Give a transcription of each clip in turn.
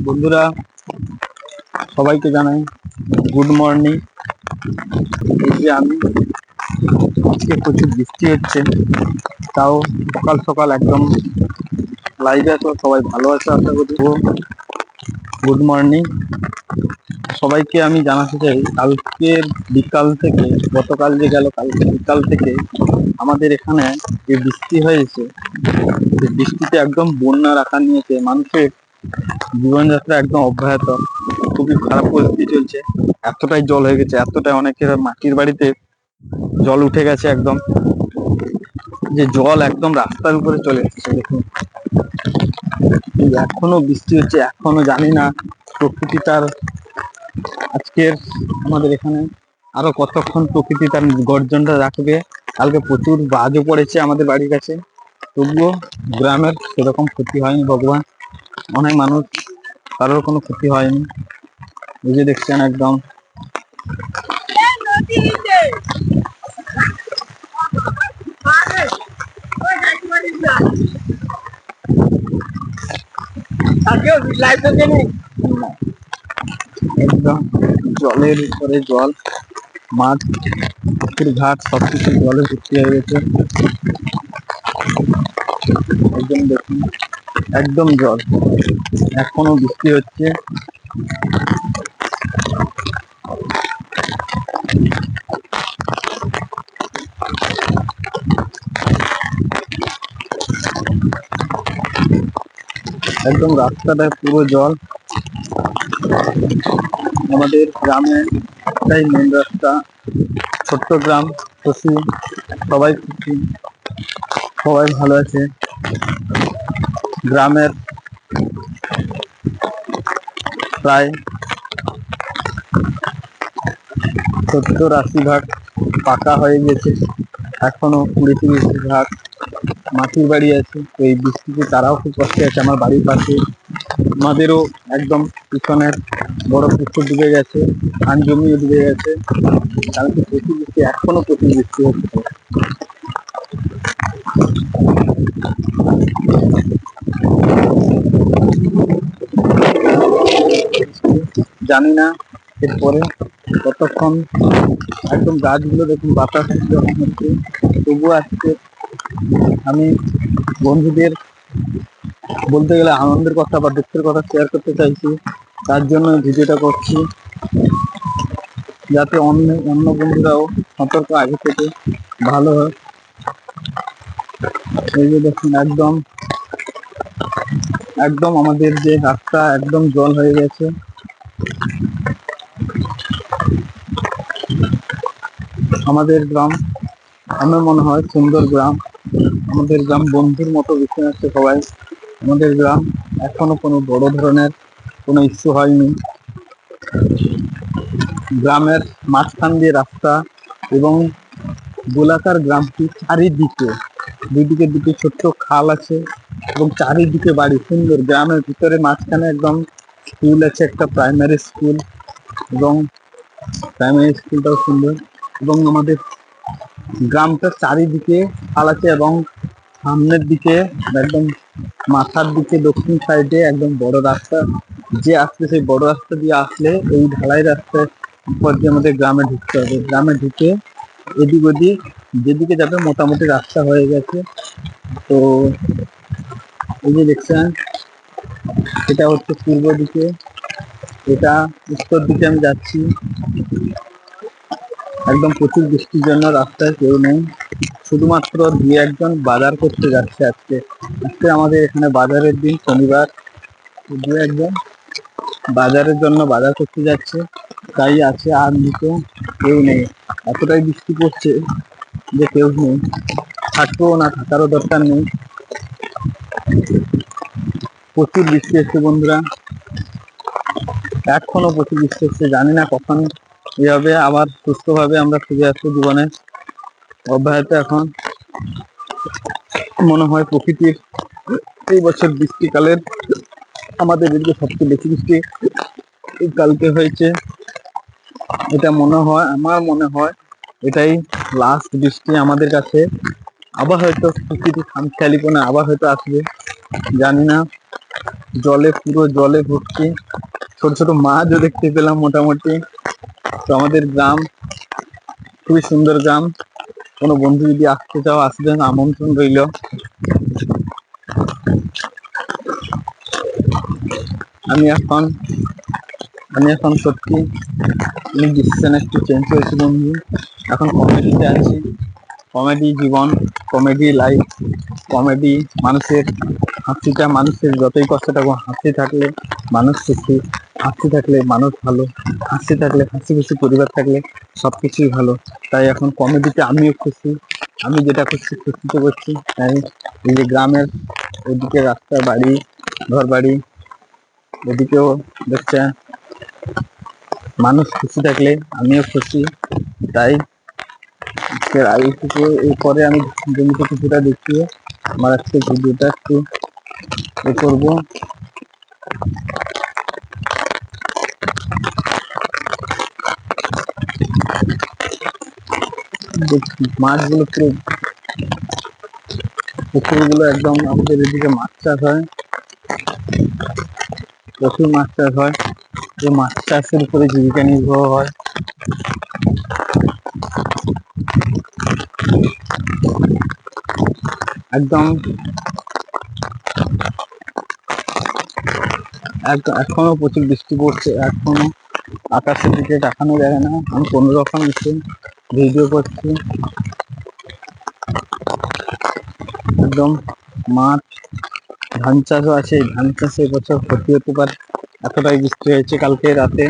বন্ধুরা, সবাইকে জানাই গুড মর্নিং। এই যে আমি আজকে প্রচুর বৃষ্টি হচ্ছে, তাও সকাল সকাল একদম লাইভে আছো, সবাই ভালো আছো আশা করি। গুড মর্নিং সবাইকে। আমি জানাতে চাই, কালকের বিকাল থেকে, গতকাল যে গেল কালকে বিকাল থেকে আমাদের এখানে যে বৃষ্টি হয়েছে, বৃষ্টিতে একদম বন্যার আকার নিয়েছে। মানুষের জীবনযাত্রা একদম অব্যাহত, খুবই খারাপ পরিস্থিতি চলছে। এতটাই জল হয়ে গেছে, এতটাই অনেকের মাটির বাড়িতে জল উঠে গেছে একদম, যে জল একদম রাস্তার উপরে চলে এসেছে। দেখুন, এখনো বৃষ্টি হচ্ছে, এখনো জানি না প্রকৃতি তার আজকের আমাদের এখানে আরো কতক্ষণ প্রকৃতি তার গর্জনটা রাখবে। কালকে প্রচুর বাজও পড়েছে আমাদের বাড়ির কাছে, তবুও গ্রামের সেরকম ক্ষতি হয়নি ভগবান। অনেক মানুষ, কারোর কোনো ক্ষতি হয়নি। এই যে দেখছেন একদম একদম জলের উপরে জল, মাঠ পুকুর ঘাট সবকিছু জলে ভর্তি হয়ে গেছে। একদম দেখুন, একদম জল, এখনো বৃষ্টি হচ্ছে। একদম রাস্তাটায় পুরো জল। আমাদের গ্রামে একটাই মেন রাস্তা, ছোট্ট গ্রাম, খুশি, সবাই খুশি, সবাই ভালো আছে। গ্রামের প্রায় 70-80 ভাগ পাকা হয়ে গেছে, এখনো 20-30 ভাগ মাটির বাড়ি আছে। তো এই বৃষ্টিতে তারাও খুব কষ্টে আছে। আমার বাড়ির পাশে আমাদেরও একদম পিছনের বড় পুকুর ডুবে গেছে, ধান জমিও ডুবে গেছে। কালকে প্রচুর বৃষ্টি, এখনো প্রচুর বৃষ্টি হচ্ছে। জানি না এরপরে কতক্ষণ। একদম গাছগুলো দেখুন, বাতাস যখন হচ্ছে, তবুও আজকে আমি বন্ধুদের বলতে গেলে আনন্দের কথা বা দুঃখের কথা শেয়ার করতে চাইছি। তার জন্য ভিডিওটা করছি, যাতে অন্য অন্য বন্ধুরাও সতর্ক আগে থেকে ভালো হয়। এই যে দেখুন, একদম একদম আমাদের যে রাস্তা একদম জল হয়ে গেছে। আমাদের গ্রাম, আমার মনে হয় সুন্দর গ্রাম। আমাদের গ্রাম বন্ধুর মতো বেঁচে আছে সবাই। আমাদের গ্রাম এখনো কোনো বড় ধরনের কোনো ইস্যু হয়নি। গ্রামের মাঝখান দিয়ে রাস্তা এবং গোলাকার গ্রামটি, চারিদিকে দুদিকে দুটি ছোট্ট খাল আছে এবং চারিদিকে বাড়ি, সুন্দর। গ্রামের ভিতরে মাঝখানে একদম স্কুল আছে, একটা প্রাইমারি স্কুল, এবং প্রাইমারি স্কুলটাও সুন্দর। এবং আমাদের গ্রামটার চারিদিকে খাল আছে, এবং সামনের দিকে একদম মাথার দিকে দক্ষিণ সাইডে একদম বড় রাস্তা যে আসলে, সেই বড় রাস্তা দিয়ে আসলে এই ঢালাই রাস্তার উপর দিয়ে আমাদের গ্রামে ঢুকতে হবে। গ্রামে ঢুকে এদিক ওদিক যেদিকে যাবে মোটামুটি রাস্তা হয়ে গেছে। তো এই যে দেখছেন, এটা হচ্ছে পূর্ব দিকে, এটা উত্তর দিকে আমি যাচ্ছি। একদম প্রচুর বৃষ্টির জন্য রাস্তায় কেউ নেই, শুধুমাত্র 2-1 জন বাজার করতে যাচ্ছে। আজকে আজকে আমাদের এখানে বাজারের দিন, শনিবার। 2-1 জন বাজারের জন্য বাজার করতে যাচ্ছে, তাই আছে। আর নিচে কেউ নেই, এতটাই বৃষ্টি পড়ছে যে কেউ নেই, থাকবেও না, থাকারও দরকার নেই। প্রচুর বৃষ্টি হচ্ছে বন্ধুরা, এখনো প্রচুর বৃষ্টি হচ্ছে। জানি না কখন এভাবে আবার সুস্থভাবে আমরা ফিরে আসবো জীবনে অব্যাহত। এখন মনে হয় প্রকৃতির এই বছর বৃষ্টিকালের আমাদের এদিকে সবচেয়ে বেশি বৃষ্টি এই কালকে হয়েছে। এটা মনে হয়, আমার মনে হয় এটাই লাস্ট বৃষ্টি আমাদের কাছে। আবার হয়তো প্রকৃতি খামখেয়ালিপনা আবার হয়তো আসবে, জানি না। জলে পুরো জলে ভর্তি, ছোট ছোট মাছও দেখতে পেলাম মোটামুটি। তো আমাদের গ্রাম খুবই সুন্দর গ্রাম, কোনো বন্ধু যদি আসতে চাও আসবেন, আমন্ত্রণ রইল। আমি এখন আমি এখন সত্যি ডিসিশন একটু চেঞ্জ হয়েছে বন্ধু, এখন কমেডিতে আছি। কমেডি জীবন, কমেডি লাইফ, কমেডি মানুষের হাসিটা, মানুষের যতই কষ্ট থাকুক হাসি থাকলে মানুষ সুখী, হাসি থাকলে মানুষ ভালো, হাসি থাকলে হাসি খুশি পরিবার থাকলে সবকিছুই ভালো। তাই এখন কমেডিতে আমিও খুশি, আমি যেটা করছি খুশিতে করছি। তাই এই যে গ্রামের ওদিকে রাস্তা, বাড়ি, ঘর বাড়ি, এদিকেও দেখছে মানুষ খুশি থাকলে আমিও খুশি। তাই আজকের আইটুকু, এরপরে আমি জমিতে কিছুটা দেখিয়ে আমার আজকে ভিডিওটা একটু এ করবো। মাছগুলো পুরো, পুকুরগুলো একদম, আমাদের এদিকে মাছ চাষ হয়, প্রচুর মাছ চাষ হয়। এই মাছ চাষের উপরে জীবিকা নির্ভর হয়। একদম এখনো প্রচুর বৃষ্টি পড়ছে, এখনো আকাশের দিকে তাকানো যায় না। আমি কোনো রকম এসে ভিডিও করছি। একদম মাঠ, ধান চাষও আছে, ধান চাষে এবছর ক্ষতি হতে পারে, এতটাই বৃষ্টি হয়েছে কালকে রাতে।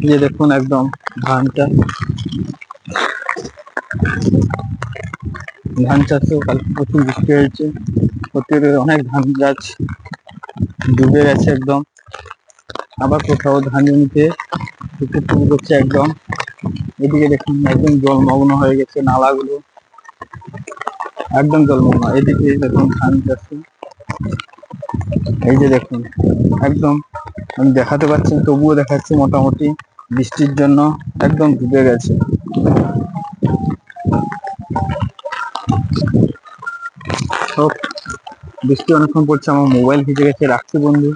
যে দেখুন একদম ধানটা, ধান চাষেও কালকে প্রচুর বৃষ্টি হয়েছে, ক্ষতি হতে অনেক ধান গাছ ডুবে গেছে একদম। আবার কোথাও ধান জমিতে পুকুর টুকুর করছে একদম। এদিকে দেখুন একদম জলমগ্ন হয়ে গেছে নালাগুলো, একদম জলমগ্ন। এদিকে দেখুন ধান চাষে, এই যে দেখুন একদম, আমি দেখাতে পারছি না তবুও দেখাচ্ছি, মোটামুটি বৃষ্টির জন্য একদম ডুবে গেছে। তো বৃষ্টি অনেকক্ষণ পড়ছে, আমার মোবাইল ভিজে গেছে, রাখছি বন্ধু।